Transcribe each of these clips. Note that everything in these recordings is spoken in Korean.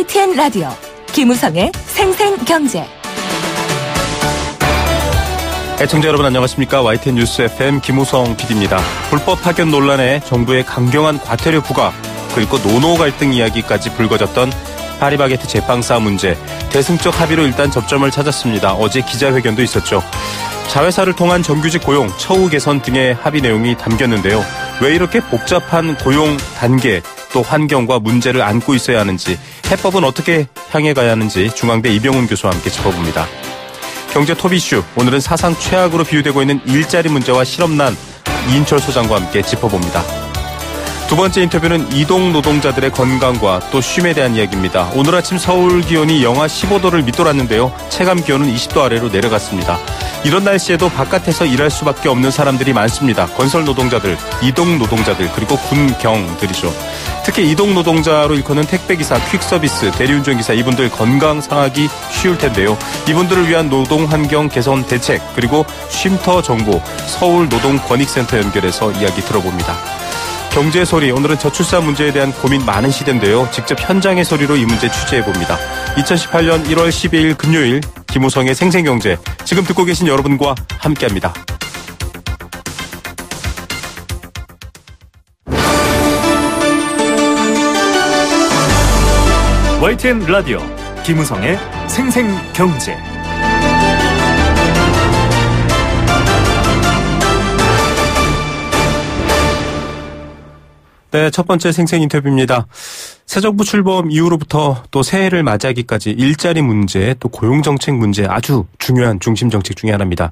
YTN 라디오 김우성의 생생경제. 애청자 여러분 안녕하십니까. YTN 뉴스 FM 김우성 PD입니다. 불법 파견 논란에 정부의 강경한 과태료 부과 그리고 노노 갈등 이야기까지 불거졌던 파리바게뜨 제빵사 문제. 대승적 합의로 일단 접점을 찾았습니다. 어제 기자회견도 있었죠. 자회사를 통한 정규직 고용, 처우 개선 등의 합의 내용이 담겼는데요. 왜 이렇게 복잡한 고용 단계 또 환경과 문제를 안고 있어야 하는지, 해법은 어떻게 향해 가야 하는지 중앙대 이병훈 교수와 함께 짚어봅니다. 경제 톱 이슈, 오늘은 사상 최악으로 비유되고 있는 일자리 문제와 실업난 이인철 소장과 함께 짚어봅니다. 두 번째 인터뷰는 이동 노동자들의 건강과 또 쉼에 대한 이야기입니다. 오늘 아침 서울 기온이 영하 15도를 밑돌았는데요. 체감 기온은 20도 아래로 내려갔습니다. 이런 날씨에도 바깥에서 일할 수밖에 없는 사람들이 많습니다. 건설 노동자들, 이동 노동자들, 그리고 군경들이죠. 특히 이동 노동자로 일컫는 택배기사, 퀵서비스, 대리운전기사, 이분들 건강 상하기 쉬울 텐데요. 이분들을 위한 노동 환경 개선 대책, 그리고 쉼터 정보, 서울 노동권익센터 연결해서 이야기 들어봅니다. 경제 소리, 오늘은 저출산 문제에 대한 고민 많은 시대인데요. 직접 현장의 소리로 이 문제 취재해봅니다. 2018년 1월 12일 금요일 김우성의 생생경제, 지금 듣고 계신 여러분과 함께합니다. YTN 라디오 김우성의 생생경제. 네, 첫 번째 생생 인터뷰입니다. 새 정부 출범 이후로부터 또 새해를 맞이하기까지 일자리 문제, 또 고용정책 문제, 아주 중요한 중심 정책 중에 하나입니다.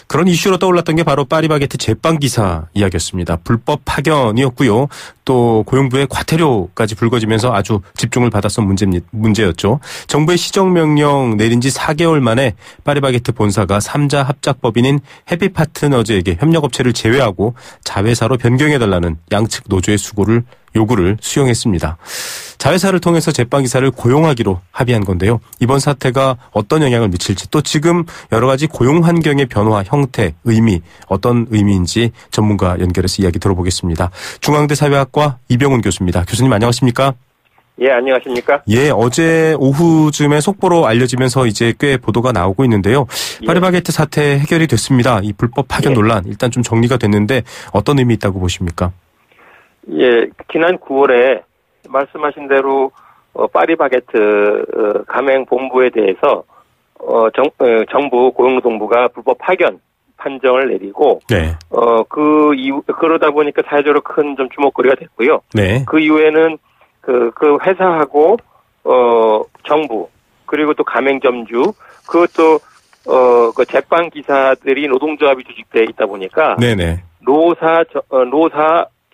그런 이슈로 떠올랐던 게 바로 파리바게뜨 제빵기사 이야기였습니다. 불법 파견이었고요. 또 고용부의 과태료까지 불거지면서 아주 집중을 받았던 문제였죠. 정부의 시정명령 내린 지 4개월 만에 파리바게뜨 본사가 3자 합작법인인 해피파트너즈에게 협력업체를 제외하고 자회사로 변경해달라는 양측 노조의 요구를 수용했습니다. 자회사를 통해서 제빵기사를 고용하기로 합의한 건데요. 이번 사태가 어떤 영향을 미칠지, 또 지금 여러 가지 고용 환경의 변화, 형태, 의미, 어떤 의미인지 전문가 연결해서 이야기 들어보겠습니다. 중앙대 사회학과 이병훈 교수입니다. 교수님 안녕하십니까? 예, 안녕하십니까? 예, 어제 오후쯤에 속보로 알려지면서 이제 꽤 보도가 나오고 있는데요. 예. 파리바게뜨 사태 해결이 됐습니다. 이 불법 파견 논란 일단 좀 정리가 됐는데 어떤 의미 있다고 보십니까? 예, 지난 9월에 말씀하신 대로 파리바게뜨 가맹 본부에 대해서 정부 고용노동부가 불법 파견 판정을 내리고 네. 그 이후 그러다 보니까 사회적으로 큰 좀 주목거리가 됐고요. 네. 그 이후에는 그 회사하고 정부 그리고 또 가맹점주 그것도 그 제빵 기사들이 노동조합이 조직돼 있다 보니까 네네. 노사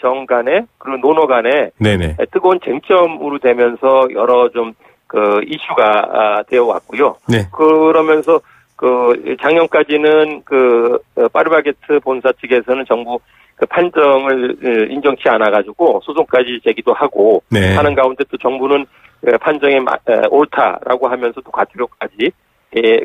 정 간에 그리고 노노 간에 네네. 뜨거운 쟁점으로 되면서 여러 좀 그 이슈가 되어 왔고요. 네. 그러면서 그 작년까지는 그 파리바게뜨 본사 측에서는 정부 그 판정을 인정치 않아 가지고 소송까지 제기도 하고 네. 하는 가운데 또 정부는 판정이 옳다라고 하면서 또 과태료까지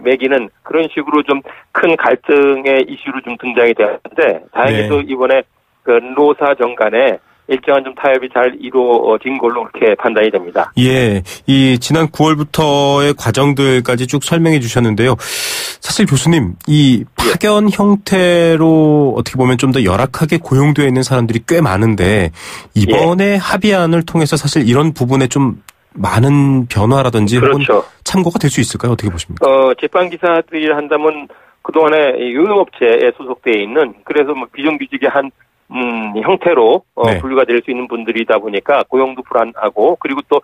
매기는 그런 식으로 좀 큰 갈등의 이슈로 좀 등장이 되었는데 다행히도 네. 이번에 그 노사정 간에 일정한 좀 타협이 잘 이루어진 걸로 그렇게 판단이 됩니다. 예, 이 지난 9월부터의 과정들까지 쭉 설명해 주셨는데요. 사실 교수님, 이 파견 형태로 어떻게 보면 좀 더 열악하게 고용되어 있는 사람들이 꽤 많은데 이번에 합의안을 통해서 사실 이런 부분에 좀 많은 변화라든지 그렇죠. 혹은 참고가 될 수 있을까요? 어떻게 보십니까? 제빵기사들이 한다면 그동안에 유흥업체에 소속되어 있는 그래서 뭐 비정규직의 한 형태로 네. 분류가 될 수 있는 분들이다 보니까 고용도 불안하고 그리고 또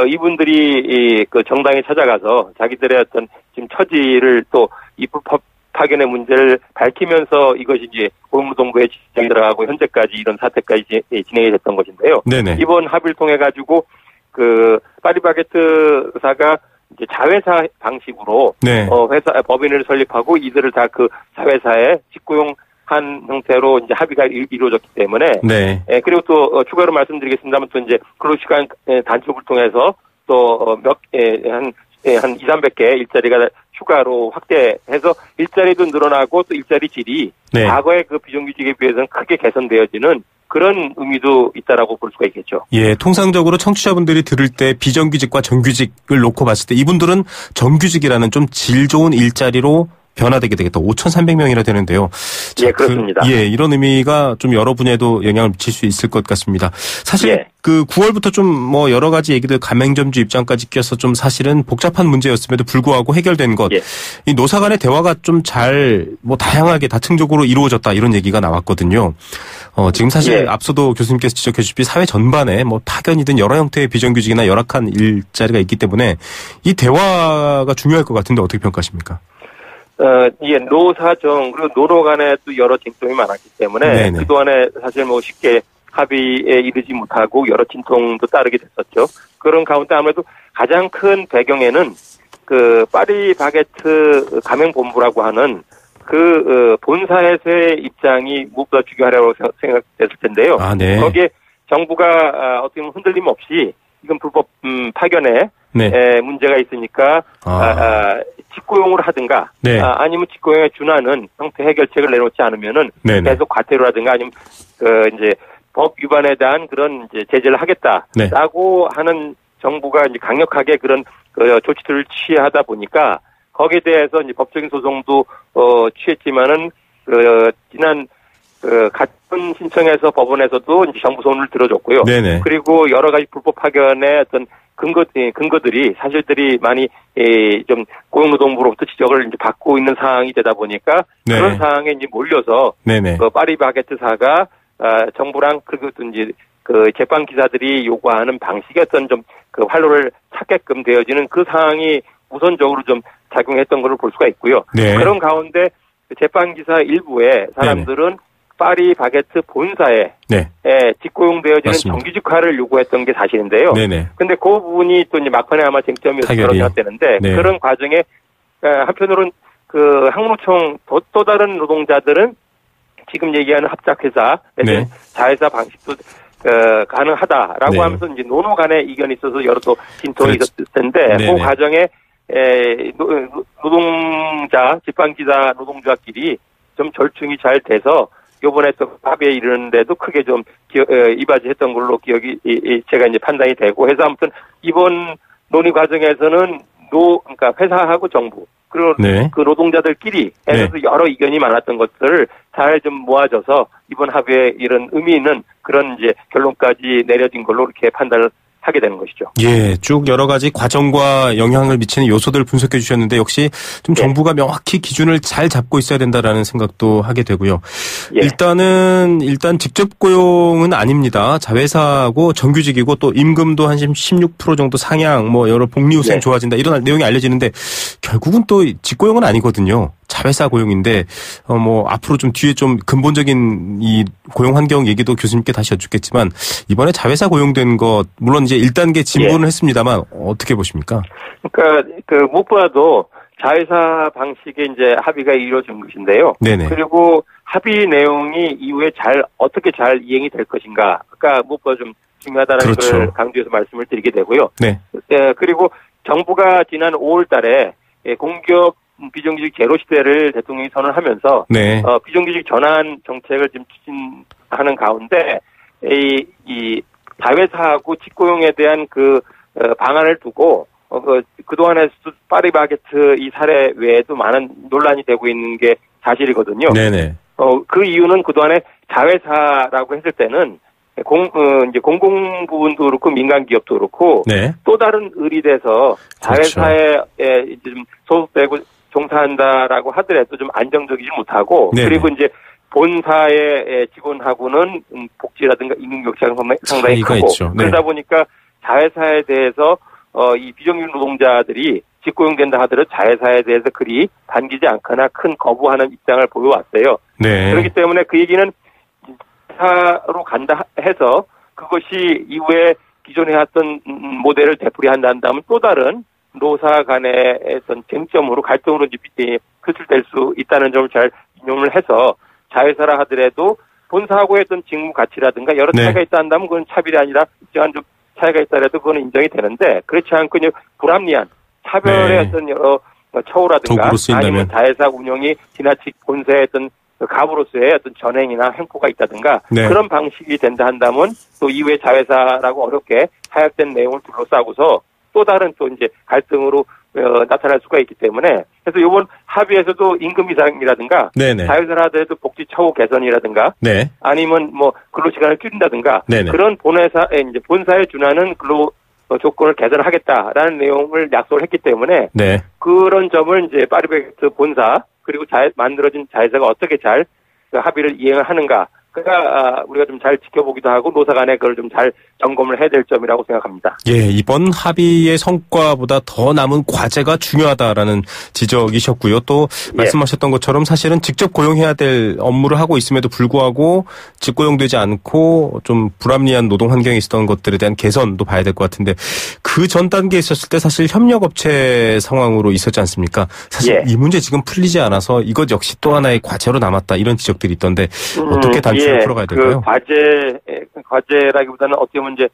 이분들이 그 정당에 찾아가서 자기들의 어떤 지금 처지를 또 이 불법 파견의 문제를 밝히면서 이것이 이제 고용노동부에 지정이 들어가고 현재까지 이런 사태까지 진행이 됐던 것인데요. 네네. 이번 합의를 통해 가지고 그 파리바게뜨사가 이제 자회사 방식으로 네. 회사 법인을 설립하고 이들을 다 그 자회사에 직고용 한 형태로 이제 합의가 이루어졌기 때문에 네. 그리고 또 추가로 말씀드리겠습니다만 또 이제 근로시간 단축을 통해서 또 한 200~300개 일자리가 추가로 확대해서 일자리도 늘어나고 또 일자리 질이 네. 과거의 그 비정규직에 비해서는 크게 개선되어지는 그런 의미도 있다라고 볼 수가 있겠죠. 예, 통상적으로 청취자분들이 들을 때 비정규직과 정규직을 놓고 봤을 때 이분들은 정규직이라는 좀 질 좋은 일자리로 변화되게 되겠다. 5,300명이나 되는데요. 자, 예, 그렇습니다. 이런 의미가 좀 여러 분야에도 영향을 미칠 수 있을 것 같습니다. 사실 예. 그 9월부터 좀 뭐 여러 가지 얘기들 가맹점주 입장까지 껴서 좀 사실은 복잡한 문제였음에도 불구하고 해결된 것. 예. 이 노사 간의 대화가 좀 잘 뭐 다양하게 다층적으로 이루어졌다 이런 얘기가 나왔거든요. 지금 사실 예. 앞서도 교수님께서 지적해 주셨듯이 사회 전반에 뭐 파견이든 여러 형태의 비정규직이나 열악한 일자리가 있기 때문에 이 대화가 중요할 것 같은데 어떻게 평가하십니까? 예, 노사정, 그리고 노로 간에 또 여러 쟁점이 많았기 때문에 네네. 그동안에 사실 뭐 쉽게 합의에 이르지 못하고 여러 진통도 따르게 됐었죠. 그런 가운데 아무래도 가장 큰 배경에는 그 파리 바게트 가맹본부라고 하는 그 본사에서의 입장이 무엇보다 중요하다고 생각됐을 텐데요. 아, 네. 거기에 정부가 어떻게 보면 흔들림 없이 이건 불법 파견에 네. 문제가 있으니까 직고용을 하든가 네. 아니면 직고용에 준하는 형태 해결책을 내놓지 않으면은 네네. 계속 과태료라든가 아니면 이제 법 위반에 대한 그런 이제 제재를 하겠다라고 하는 정부가 이제 강력하게 그런 조치들을 취하다 보니까 거기에 대해서 이제 법적인 소송도 취했지만은 지난 같은 신청에서 법원에서도 이제 정부 손을 들어줬고요. 네네. 그리고 여러 가지 불법 파견의 어떤 근거들이 사실들이 많이 좀 고용노동부로부터 지적을 이제 받고 있는 상황이 되다 보니까 네. 그런 상황에 이제 몰려서 네네. 파리 바게트사가 정부랑 그것도 이제 그 재판 기사들이 요구하는 방식의 어떤 좀 그 활로를 찾게끔 되어지는 그 상황이 우선적으로 좀 작용했던 것을 볼 수가 있고요. 네. 그런 가운데 재판 기사 일부의 사람들은 네네. 파리 바게트 본사에 네. 직고용되어지는 맞습니다. 정규직화를 요구했던 게 사실인데요. 네네. 근데 그 부분이 또 이제 막판에 아마 쟁점이었을 거라고 생각되는데 네. 그런 과정에 한편으로는 그 항노총 또 다른 노동자들은 지금 얘기하는 합작회사 네. 자회사 방식도 가능하다라고 네. 하면서 이제 노노 간의 이견이 있어서 여러 또 진통이 있었을 텐데 네네. 그 과정에 노동자 집방기사 노동자끼리 좀 절충이 잘 돼서 요번에 또 합의에 이르는데도 크게 좀 이바지했던 걸로 기억이 제가 이제 판단이 되고 해서 아무튼 이번 논의 과정에서는 그러니까 회사하고 정부 그리고 네. 그 노동자들끼리 해서 네. 여러 의견이 많았던 것들을 잘 좀 모아져서 이번 합의에 이런 의미 있는 그런 이제 결론까지 내려진 걸로 이렇게 판단을 하게 되는 것이죠. 예, 쭉 여러 가지 과정과 영향을 미치는 요소들을 분석해 주셨는데 역시 좀 예. 정부가 명확히 기준을 잘 잡고 있어야 된다라는 생각도 하게 되고요. 예. 일단 직접 고용은 아닙니다. 자회사고 정규직이고 또 임금도 한 16% 정도 상향, 뭐 여러 복리후생 예. 좋아진다 이런 내용이 알려지는데 결국은 또 직고용은 아니거든요. 자회사 고용인데 뭐 앞으로 좀 뒤에 좀 근본적인 이 고용 환경 얘기도 교수님께 다시 여쭙겠지만 이번에 자회사 고용된 것 물론 이제 1단계 진보는 예. 했습니다만 어떻게 보십니까? 그러니까 무엇보다도 자회사 방식의 이제 합의가 이루어진 것인데요. 네네. 그리고 합의 내용이 이후에 어떻게 잘 이행이 될 것인가. 그러니까 무엇보다 좀 중요하다는 그렇죠. 걸 강조해서 말씀을 드리게 되고요. 네. 그리고 정부가 지난 5월달에 공기업 비정규직 제로 시대를 대통령이 선언하면서 네. 비정규직 전환 정책을 지금 추진하는 가운데 이 자회사하고 직고용에 대한 그 방안을 두고 그동안에 파리 바게트 이 사례 외에도 많은 논란이 되고 있는 게 사실이거든요. 네네. 그 이유는 그동안에 자회사라고 했을 때는 이제 공공 부분도 그렇고 민간 기업도 그렇고 네. 또 다른 의리돼서 자회사에 그렇죠. 좀 소속되고 종사한다라고 하더라도 좀 안정적이지 못하고 네네. 그리고 이제 본사의 직원하고는 복지라든가 임금 격차가 상당히 크고 있죠. 네. 그러다 보니까 자회사에 대해서 이 비정규직 노동자들이 직고용된다 하더라도 자회사에 대해서 그리 반기지 않거나 큰 거부하는 입장을 보여왔어요. 네. 그렇기 때문에 그 얘기는 회사로 간다 해서 그것이 이후에 기존에 했던 모델을 되풀이한다면 또 다른 노사 간의 어떤 쟁점으로 갈등으로 표출될 수 있다는 점을 잘 인용을 해서 자회사라 하더라도 본사하고 했던 직무 가치라든가 여러 차이가 있다 한다면 그건 차별이 아니라 일정한 좀 차이가 있다라도 그건 인정이 되는데 그렇지 않고 불합리한 차별의 어떤 여러 처우라든가 아니면 자회사 운영이 지나치게 본사의 어떤 갑으로서의 어떤 전행이나 행포가 있다든가 네. 그런 방식이 된다 한다면 또 이후에 자회사라고 어렵게 타협된 내용을 둘러싸고서 또 다른 또 이제 갈등으로 나타날 수가 있기 때문에 그래서 이번 합의에서도 임금 인상이라든가 네네. 자회사를 하더라도 복지 처우 개선이라든가 네. 아니면 뭐 근로 시간을 줄인다든가 네네. 그런 이제 본사에 준하는 근로 조건을 개선하겠다라는 내용을 약속을 했기 때문에 네. 그런 점을 이제 파리바게뜨 본사 그리고 만들어진 자회사가 어떻게 잘 그 합의를 이행을 하는가 그가 우리가 좀 잘 지켜보기도 하고 노사 간에 그걸 좀 잘 점검을 해야 될 점이라고 생각합니다. 예, 이번 합의의 성과보다 더 남은 과제가 중요하다라는 지적이셨고요. 또 말씀하셨던 것처럼 사실은 직접 고용해야 될 업무를 하고 있음에도 불구하고 직고용되지 않고 좀 불합리한 노동 환경에 있었던 것들에 대한 개선도 봐야 될 것 같은데 그 전 단계에 있었을 때 사실 협력업체 상황으로 있었지 않습니까? 사실 이 문제 지금 풀리지 않아서 이것 역시 또 하나의 과제로 남았다 이런 지적들이 있던데 어떻게 단추를 풀어가야 될까요? 그 과제라기보다는 어떻게 보면 이제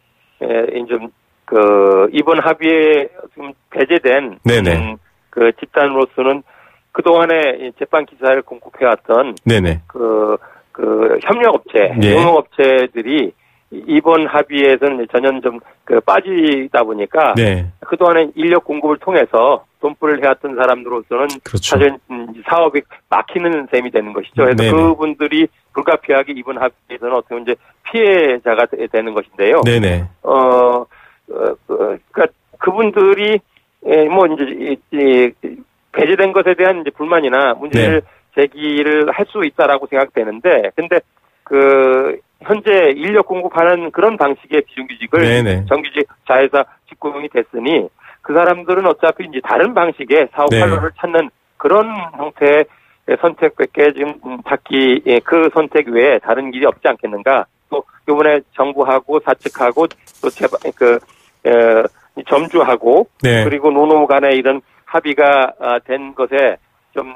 이번 합의에 좀 배제된 그 집단으로서는 그동안에 재판 기사를 공급해왔던 그 협력업체, 용역업체들이 이번 합의에서는 전혀 좀 빠지다 보니까 그동안에 인력 공급을 통해서 돈벌이를 해왔던 사람들로서는 사실 사업이 막히는 셈이 되는 것이죠. 그래서 그분들이 불가피하게 이번 합의에서는 어떻게 보면 이제 피해자가 되는 것인데요. 그러니까 그분들이 뭐 이제 배제된 것에 대한 이제 불만이나 문제를 제기를 할 수 있다라고 생각되는데, 근데 현재 인력 공급하는 그런 방식의 비정규직을 정규직 자회사 직고용이 됐으니 그 사람들은 어차피 이제 다른 방식의 사업 활로를 찾는 그런 형태의 선택밖에 지금 찾기 그 선택 외에 다른 길이 없지 않겠는가. 또 이번에 정부하고 사측하고 또 점주하고 그리고 노노 간의 이런 합의가 된 것에 좀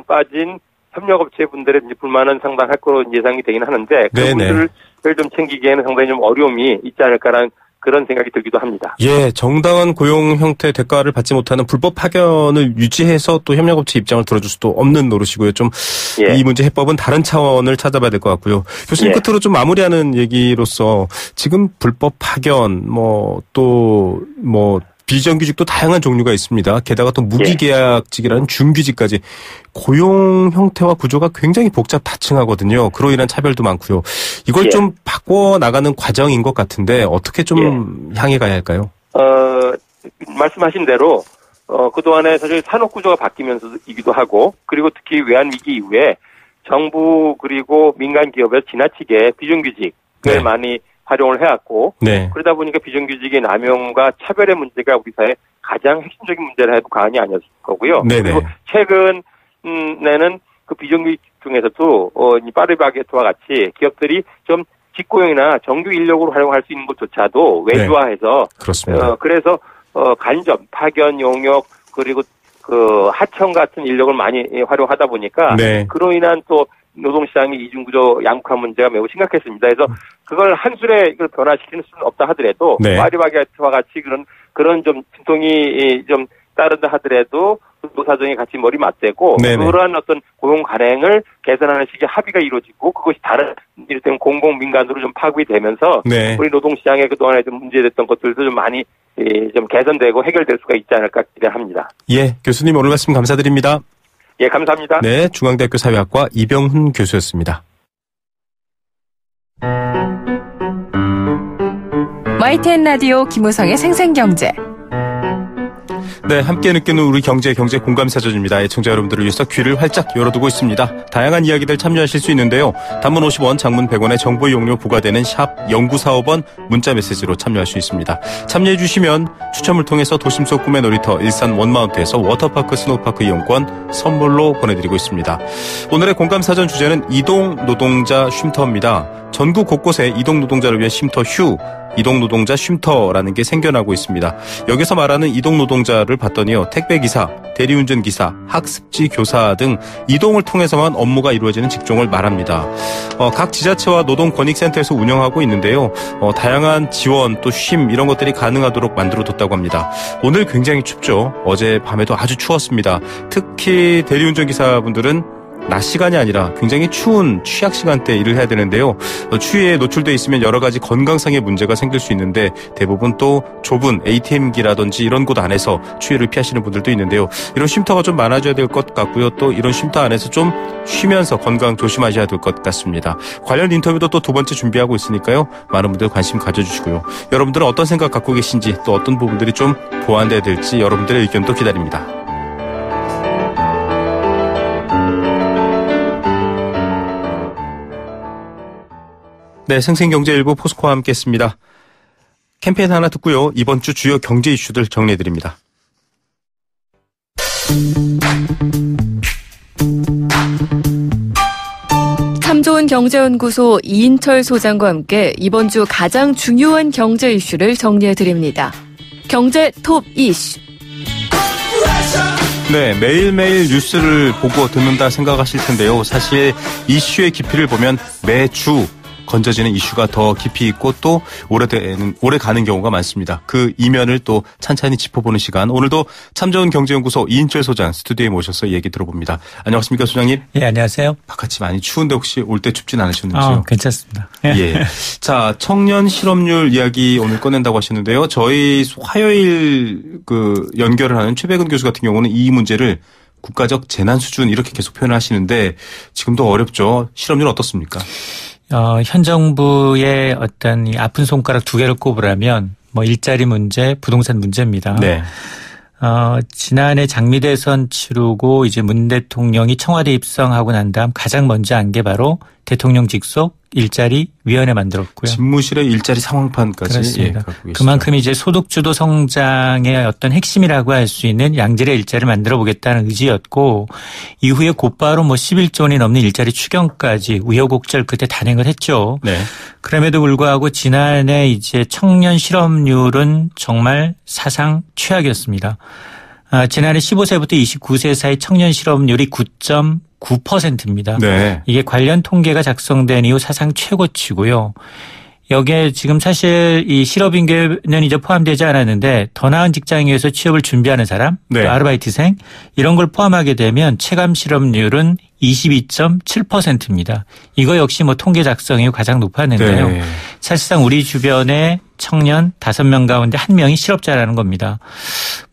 빠진 협력업체 분들의 불만은 상당할 거로 예상이 되긴 하는데 그분들을 좀 챙기기에는 상당히 좀 어려움이 있지 않을까라는 그런 생각이 들기도 합니다. 예, 정당한 고용 형태 대가를 받지 못하는 불법 파견을 유지해서 또 협력업체 입장을 들어줄 수도 없는 노릇이고요. 좀 이 문제 해법은 다른 차원을 찾아봐야 될 것 같고요. 교수님 끝으로 좀 마무리하는 얘기로서 지금 불법 파견 비정규직도 다양한 종류가 있습니다. 게다가 또 무기계약직이라는 준규직까지 고용 형태와 구조가 굉장히 복잡다층하거든요. 그로 인한 차별도 많고요. 이걸 좀 바꿔나가는 과정인 것 같은데 어떻게 좀 향해 가야 할까요? 말씀하신 대로 그동안에 사실 산업구조가 바뀌면서이기도 하고 그리고 특히 외환위기 이후에 정부 그리고 민간기업에서 지나치게 비정규직을 많이 활용을 해왔고 그러다 보니까 비정규직의 남용과 차별의 문제가 우리 사회의 가장 핵심적인 문제라 해도 과언이 아니었을 거고요. 그리고 최근에는 그 비정규직 중에서도 파리바게뜨와 같이 기업들이 좀 직고용이나 정규 인력으로 활용할 수 있는 것조차도 외주화해서 그래서 간접 파견 용역 그리고 하청 같은 인력을 많이 활용하다 보니까 그로 인한 또 노동시장의 이중구조 양극화 문제가 매우 심각했습니다. 그래서 그걸 한술에 변화시키는 수는 없다 하더라도 파리바게뜨와 같이 그런 좀 진통이 좀 따른다 하더라도 노사정이 같이 머리 맞대고 그러한 어떤 고용 관행을 개선하는 식의 합의가 이루어지고 그것이 다른 이를테면 공공민간으로 좀 파급이 되면서 우리 노동시장에 그동안에 좀 문제됐던 것들도 좀 많이 좀 개선되고 해결될 수가 있지 않을까 기대합니다. 예, 교수님 오늘 말씀 감사드립니다. 예, 감사합니다. 네, 중앙대학교 사회학과 이병훈 교수였습니다. YTN 라디오 김우성의 생생경제. 네, 함께 느끼는 우리 경제 공감사전입니다. 애청자 여러분들을 위해서 귀를 활짝 열어두고 있습니다. 다양한 이야기들 참여하실 수 있는데요. 단문 50원, 장문 100원의 정보 이용료 부과되는 샵 0945번 문자 메시지로 참여할 수 있습니다. 참여해 주시면 추첨을 통해서 도심 속 꿈의 놀이터 일산 원마운트에서 워터파크 스노우파크 이용권 선물로 보내드리고 있습니다. 오늘의 공감사전 주제는 이동 노동자 쉼터입니다. 전국 곳곳에 이동 노동자를 위한 쉼터 휴, 이동 노동자 쉼터라는 게 생겨나고 있습니다. 여기서 말하는 이동 노동자를 봤더니요, 택배기사, 대리운전기사, 학습지 교사 등 이동을 통해서만 업무가 이루어지는 직종을 말합니다. 각 지자체와 노동권익센터에서 운영하고 있는데요. 다양한 지원 또 쉼 이런 것들이 가능하도록 만들어뒀다고 합니다. 오늘 굉장히 춥죠. 어제 밤에도 아주 추웠습니다. 특히 대리운전기사분들은 낮 시간이 아니라 굉장히 추운 취약 시간대에 일을 해야 되는데요. 추위에 노출돼 있으면 여러 가지 건강상의 문제가 생길 수 있는데 대부분 또 좁은 ATM기라든지 이런 곳 안에서 추위를 피하시는 분들도 있는데요. 이런 쉼터가 좀 많아져야 될 것 같고요. 또 이런 쉼터 안에서 좀 쉬면서 건강 조심하셔야 될 것 같습니다. 관련 인터뷰도 또 두 번째 준비하고 있으니까요. 많은 분들 관심 가져주시고요. 여러분들은 어떤 생각 갖고 계신지 또 어떤 부분들이 좀 보완돼야 될지 여러분들의 의견도 기다립니다. 네, 생생경제일부 포스코와 함께했습니다. 캠페인 하나 듣고요. 이번 주 주요 경제 이슈들 정리해드립니다. 참 좋은 경제연구소 이인철 소장과 함께 이번 주 가장 중요한 경제 이슈를 정리해드립니다. 경제 톱 이슈. 네, 매일매일 뉴스를 보고 듣는다 생각하실 텐데요. 사실 이슈의 깊이를 보면 매주 건져지는 이슈가 더 깊이 있고 또 오래 가는 경우가 많습니다. 그 이면을 또 찬찬히 짚어보는 시간. 오늘도 참 좋은 경제연구소 이인철 소장 스튜디오에 모셔서 얘기 들어봅니다. 안녕하십니까, 소장님? 예, 안녕하세요. 바깥이 많이 추운데 혹시 올 때 춥진 않으셨는지요? 괜찮습니다. 예. 자, 청년 실업률 이야기 오늘 꺼낸다고 하셨는데요. 저희 화요일 연결을 하는 최백은 교수 같은 경우는 이 문제를 국가적 재난 수준 이렇게 계속 표현을 하시는데 지금도 어렵죠. 실업률 어떻습니까? 현 정부의 어떤 이 아픈 손가락 두 개를 꼽으라면 일자리 문제, 부동산 문제입니다. 네. 지난해 장미 대선 치르고 이제 문 대통령이 청와대 입성하고 난 다음 가장 먼저 한 게 바로 대통령 직속 일자리 위원회 만들었고요. 집무실의 일자리 상황판까지. 그렇습니다. 예, 그만큼 이제 소득주도 성장의 어떤 핵심이라고 할 수 있는 양질의 일자리를 만들어 보겠다는 의지였고 이후에 곧바로 11조 원이 넘는 일자리 추경까지 우여곡절 끝에 단행을 했죠. 네. 그럼에도 불구하고 지난해 이제 청년 실업률은 정말 사상 최악이었습니다. 지난해 15세부터 29세 사이 청년 실업률이 9.9%입니다. 네. 이게 관련 통계가 작성된 이후 사상 최고치고요. 여기에 지금 사실 이 실업인계는 이제 포함되지 않았는데 더 나은 직장에 위해서 취업을 준비하는 사람, 네. 아르바이트생 이런 걸 포함하게 되면 체감 실업률은 22.7%입니다. 이거 역시 통계 작성 이후 가장 높았는데요. 네. 사실상 우리 주변에 청년 5명 가운데 1명이 실업자라는 겁니다.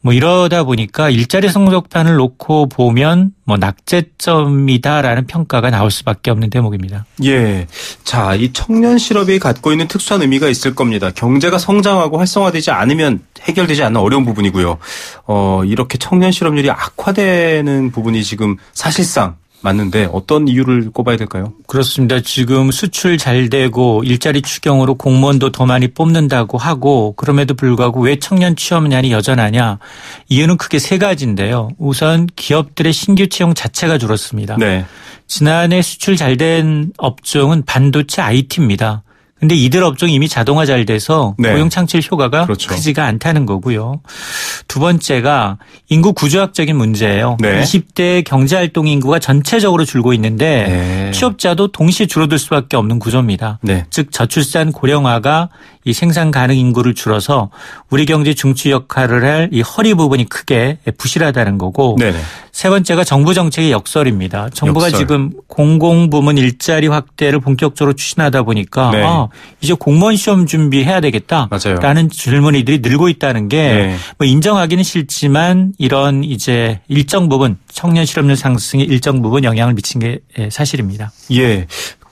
이러다 보니까 일자리 성적판을 놓고 보면 낙제점이다라는 평가가 나올 수밖에 없는 대목입니다. 예. 자, 이 청년 실업이 갖고 있는 특수한 의미가 있을 겁니다. 경제가 성장하고 활성화되지 않으면 해결되지 않는 어려운 부분이고요. 이렇게 청년 실업률이 악화되는 부분이 지금 사실상 맞는데 어떤 이유를 꼽아야 될까요? 그렇습니다. 지금 수출 잘 되고 일자리 추경으로 공무원도 더 많이 뽑는다고 하고 그럼에도 불구하고 왜 청년 취업난이 여전하냐. 이유는 크게 세 가지인데요. 우선 기업들의 신규 채용 자체가 줄었습니다. 네. 지난해 수출 잘 된 업종은 반도체 IT입니다. 근데 이들 업종이 이미 자동화 잘 돼서 네. 고용 창출 효과가 그렇죠. 크지가 않다는 거고요. 두 번째가 인구 구조학적인 문제예요. 네. 20대 경제활동 인구가 전체적으로 줄고 있는데 네. 취업자도 동시에 줄어들 수밖에 없는 구조입니다. 네. 즉 저출산 고령화가 이 생산 가능 인구를 줄어서 우리 경제 중추 역할을 할 이 허리 부분이 크게 부실하다는 거고 네네. 세 번째가 정부 정책의 역설입니다. 정부가 지금 공공부문 일자리 확대를 본격적으로 추진하다 보니까 네. 이제 공무원 시험 준비해야 되겠다라는 맞아요. 질문이들이 늘고 있다는 게 네. 인정하기는 싫지만 이런 이제 일정 부분 청년 실업률 상승에 일정 부분 영향을 미친 게 사실입니다. 예.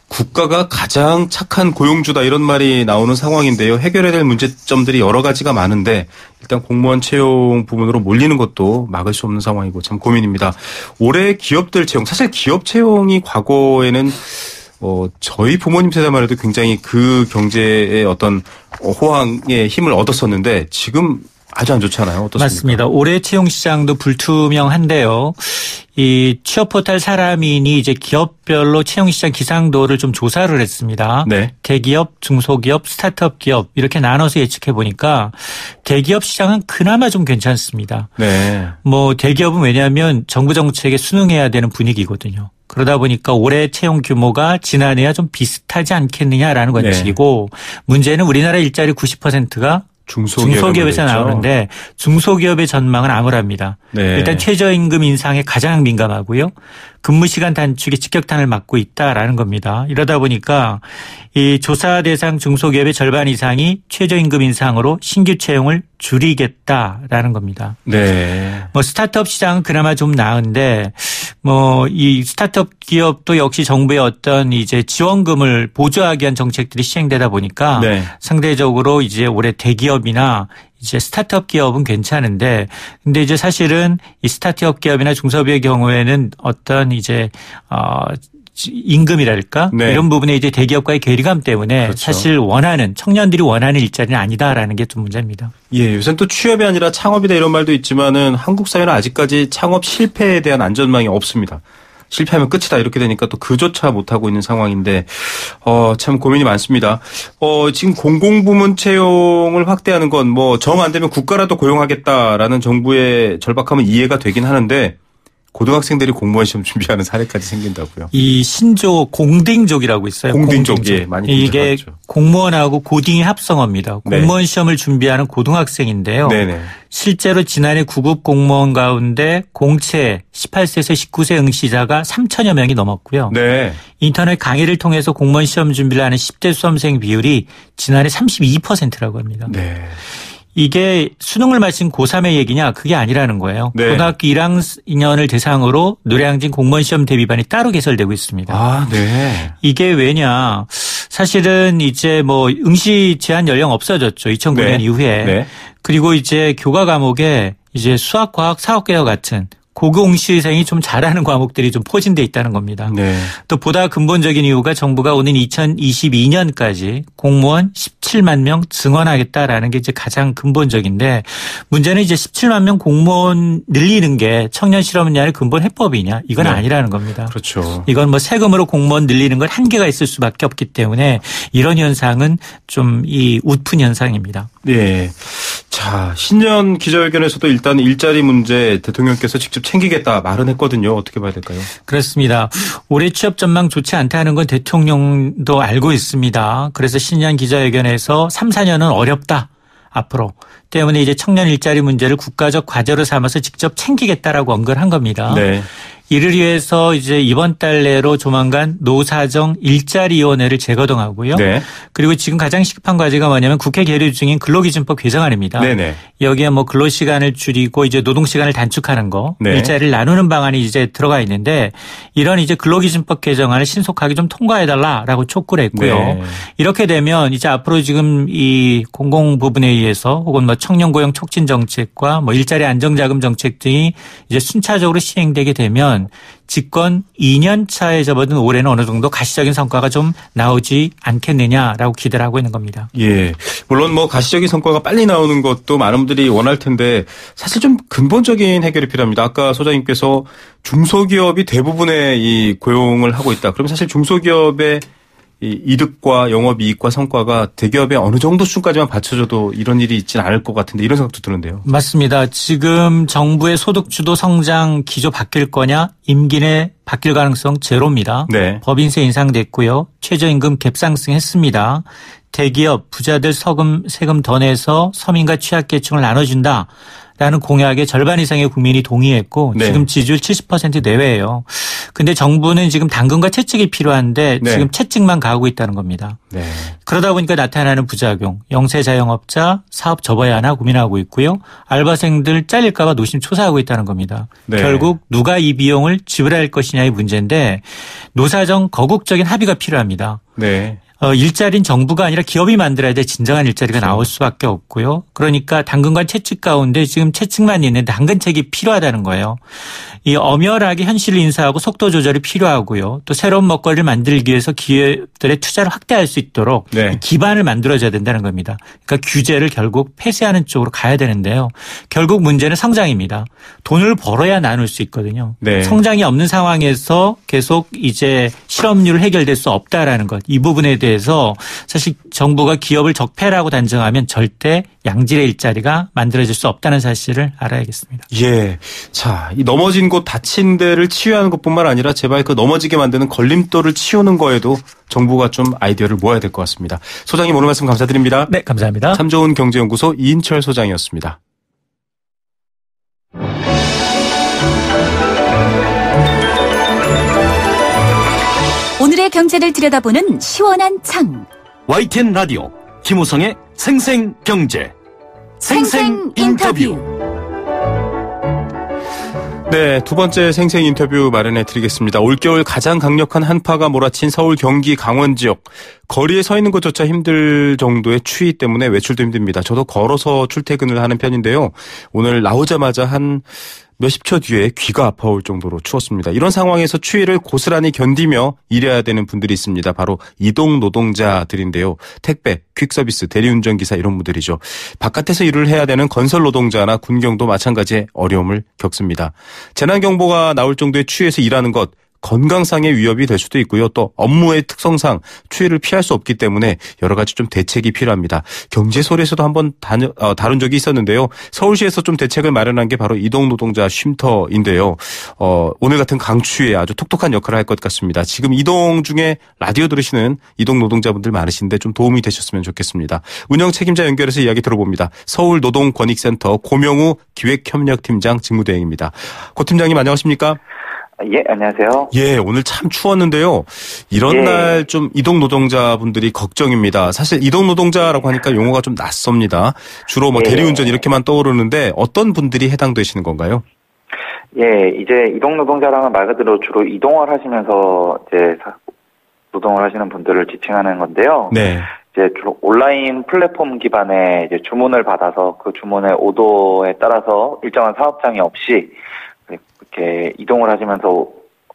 국가가 가장 착한 고용주다 이런 말이 나오는 상황인데요. 해결해야 될 문제점들이 여러 가지가 많은데 일단 공무원 채용 부분으로 몰리는 것도 막을 수 없는 상황이고 참 고민입니다. 올해 기업들 채용, 사실 기업 채용이 과거에는 저희 부모님 세대만 해도 굉장히 그 경제의 어떤 호황의 힘을 얻었었는데 지금 아주 안 좋잖아요. 어떻습니까? 맞습니다. 올해 채용 시장도 불투명한데요. 이 취업 포털 사람인이 이제 기업별로 채용 시장 기상도를 좀 조사를 했습니다. 네. 대기업, 중소기업, 스타트업 기업 이렇게 나눠서 예측해 보니까 대기업 시장은 그나마 좀 괜찮습니다. 네. 대기업은 왜냐하면 정부 정책에 순응해야 되는 분위기거든요. 그러다 보니까 올해 채용 규모가 지난해와 좀 비슷하지 않겠느냐라는 관측이고 문제는 우리나라 일자리 90%가 중소기업에서 나오는데 중소기업의 전망은 암울합니다. 네. 일단 최저임금 인상에 가장 민감하고요. 근무시간 단축에 직격탄을 맞고 있다라는 겁니다. 이러다 보니까 이 조사 대상 중소기업의 절반 이상이 최저임금 인상으로 신규 채용을 줄이겠다라는 겁니다. 네. 뭐 스타트업 시장은 그나마 좀 나은데 뭐 이 스타트업 기업도 역시 정부의 어떤 이제 지원금을 보조하기 위한 정책들이 시행되다 보니까 네. 상대적으로 이제 올해 대기업이나 이제 스타트업 기업은 괜찮은데 근데 이제 사실은 이 스타트업 기업이나 중소기업의 경우에는 어떤 이제 임금이랄까 네. 이런 부분에 이제 대기업과의 괴리감 때문에 그렇죠. 사실 청년들이 원하는 일자리는 아니다라는 게 좀 문제입니다. 예, 요새는 또 취업이 아니라 창업이다 이런 말도 있지만은 한국 사회는 아직까지 창업 실패에 대한 안전망이 없습니다. 실패하면 끝이다 이렇게 되니까 또 그조차 못하고 있는 상황인데 참 고민이 많습니다. 지금 공공부문 채용을 확대하는 건 뭐 정 안 되면 국가라도 고용하겠다라는 정부의 절박함은 이해가 되긴 하는데 고등학생들이 공무원 시험 준비하는 사례까지 생긴다고요. 이 신조 공딩족이라고 있어요. 공딩족. 예, 많이 이게 들어봤죠. 공무원하고 고딩의 합성어입니다. 네. 공무원 시험을 준비하는 고등학생인데요. 네네. 실제로 지난해 9급 공무원 가운데 공채 18세에서 19세 응시자가 3천여 명이 넘었고요. 네. 인터넷 강의를 통해서 공무원 시험 준비를 하는 10대 수험생 비율이 지난해 32%라고 합니다. 네. 이게 수능을 마친 고3의 얘기냐 그게 아니라는 거예요. 네. 고등학교 1학년을 대상으로 노량진 공무원 시험 대비반이 따로 개설되고 있습니다. 아, 네. 이게 왜냐. 사실은 이제 뭐 응시 제한 연령 없어졌죠. 2009년 네. 이후에. 네. 그리고 이제 교과 과목에 이제 수학, 과학, 사업개혁 같은 고교응시생이 좀 잘하는 과목들이 좀 포진돼 있다는 겁니다. 네. 또 보다 근본적인 이유가 정부가 오는 2022년까지 공무원 17만 명 증원하겠다라는 게 이제 가장 근본적인데 문제는 이제 17만 명 공무원 늘리는 게 청년 실업률의 근본 해법이냐 이건 네. 아니라는 겁니다. 그렇죠. 이건 뭐 세금으로 공무원 늘리는 건 한계가 있을 수밖에 없기 때문에 이런 현상은 좀 이 웃픈 현상입니다. 네. 자, 신년 기자회견에서도 일단 일자리 문제 대통령께서 직접 챙기겠다 말은 했거든요. 어떻게 봐야 될까요? 그렇습니다. 올해 취업 전망 좋지 않다는 건 대통령도 알고 있습니다. 그래서 신년 기자회견에서 3, 4년은 어렵다. 앞으로. 때문에 이제 청년 일자리 문제를 국가적 과제로 삼아서 직접 챙기겠다라고 언급을 한 겁니다. 네. 이를 위해서 이제 이번 달 내로 조만간 노사정 일자리위원회를 재거동하고요. 네. 그리고 지금 가장 시급한 과제가 뭐냐면 국회 계류 중인 근로기준법 개정안입니다. 네네. 여기에 뭐 근로시간을 줄이고 이제 노동시간을 단축하는 거, 네. 일자리를 나누는 방안이 이제 들어가 있는데 이런 이제 근로기준법 개정안을 신속하게 좀 통과해달라라고 촉구를 했고요. 네. 이렇게 되면 이제 앞으로 지금 이 공공 부분에 의해서 혹은 뭐 청년 고용 촉진 정책과 뭐 일자리 안정자금 정책 등이 이제 순차적으로 시행되게 되면 집권 2년 차에 접어든 올해는 어느 정도 가시적인 성과가 좀 나오지 않겠느냐라고 기대를 하고 있는 겁니다. 예. 물론 뭐 가시적인 성과가 빨리 나오는 것도 많은 분들이 원할 텐데 사실 좀 근본적인 해결이 필요합니다. 아까 소장님께서 중소기업이 대부분의 이 고용을 하고 있다. 그럼 사실 중소기업의 이 이득과 영업이익과 성과가 대기업에 어느 정도 수준까지만 받쳐줘도 이런 일이 있지는 않을 것 같은데 이런 생각도 드는데요. 맞습니다. 지금 정부의 소득주도 성장 기조 바뀔 거냐 임기 내 바뀔 가능성 제로입니다. 네. 법인세 인상됐고요. 최저임금 갭상승했습니다. 대기업 부자들 세금 더 내서 서민과 취약계층을 나눠준다. 라는 공약에 절반 이상의 국민이 동의했고 네. 지금 지지율 70% 내외예요. 근데 정부는 지금 당근과 채찍이 필요한데 네. 지금 채찍만 가고 있다는 겁니다. 네. 그러다 보니까 나타나는 부작용, 영세 자영업자 사업 접어야 하나 고민하고 있고요. 알바생들 잘릴까 봐 노심초사하고 있다는 겁니다. 네. 결국 누가 이 비용을 지불할 것이냐의 문제인데 노사정 거국적인 합의가 필요합니다. 네. 일자리는 정부가 아니라 기업이 만들어야 돼 진정한 일자리가 나올 수밖에 없고요. 그러니까 당근과 채찍 가운데 지금 채찍만 있는데 당근책이 필요하다는 거예요. 이 엄연하게 현실을 인사하고 속도 조절이 필요하고요. 또 새로운 먹거리를 만들기 위해서 기업들의 투자를 확대할 수 있도록 네. 기반을 만들어줘야 된다는 겁니다. 그러니까 규제를 결국 폐쇄하는 쪽으로 가야 되는데요. 결국 문제는 성장입니다. 돈을 벌어야 나눌 수 있거든요. 네. 성장이 없는 상황에서 계속 이제 실업률을 해결될 수 없다라는 것. 이 부분에 대해 대해서 사실 정부가 기업을 적폐라고 단정하면 절대 양질의 일자리가 만들어질 수 없다는 사실을 알아야겠습니다. 예. 자, 이 넘어진 곳 다친 데를 치유하는 것뿐만 아니라 제발 그 넘어지게 만드는 걸림돌을 치우는 거에도 정부가 좀 아이디어를 모아야 될 것 같습니다. 소장님 오늘 말씀 감사드립니다. 네, 감사합니다. 참 좋은 경제연구소 이인철 소장이었습니다. 오늘의 경제를 들여다보는 시원한 창. YTN 라디오 김우성의 생생경제. 생생인터뷰. 네, 두 번째 생생 인터뷰 마련해 드리겠습니다. 올겨울 가장 강력한 한파가 몰아친 서울, 경기, 강원 지역. 거리에 서 있는 것조차 힘들 정도의 추위 때문에 외출도 힘듭니다. 저도 걸어서 출퇴근을 하는 편인데요. 오늘 나오자마자 한 몇십 초 뒤에 귀가 아파올 정도로 추웠습니다. 이런 상황에서 추위를 고스란히 견디며 일해야 되는 분들이 있습니다. 바로 이동 노동자들인데요. 택배, 퀵서비스, 대리운전기사 이런 분들이죠. 바깥에서 일을 해야 되는 건설 노동자나 군경도 마찬가지의 어려움을 겪습니다. 재난경보가 나올 정도의 추위에서 일하는 것, 건강상의 위협이 될 수도 있고요. 또 업무의 특성상 추위를 피할 수 없기 때문에 여러 가지 좀 대책이 필요합니다. 경제소리에서도 한번 다룬 적이 있었는데요. 서울시에서 좀 대책을 마련한 게 바로 이동노동자 쉼터인데요. 오늘 같은 강추위에 아주 톡톡한 역할을 할 것 같습니다. 지금 이동 중에 라디오 들으시는 이동노동자분들 많으신데 좀 도움이 되셨으면 좋겠습니다. 운영 책임자 연결해서 이야기 들어봅니다. 서울노동권익센터 고명우 기획협력팀장 직무대행입니다. 고 팀장님 안녕하십니까? 예, 안녕하세요. 예, 오늘 참 추웠는데요. 이런 날 좀 이동 노동자분들이 걱정입니다. 사실 이동 노동자라고 하니까 용어가 좀 낯섭니다. 주로 뭐 대리운전 이렇게만 떠오르는데 어떤 분들이 해당되시는 건가요? 예, 이제 이동 노동자라는 말 그대로 주로 이동을 하시면서 이제 노동을 하시는 분들을 지칭하는 건데요. 네. 이제 주로 온라인 플랫폼 기반의 이제 주문을 받아서 그 주문의 오더에 따라서 일정한 사업장이 없이 이렇게 이동을 하시면서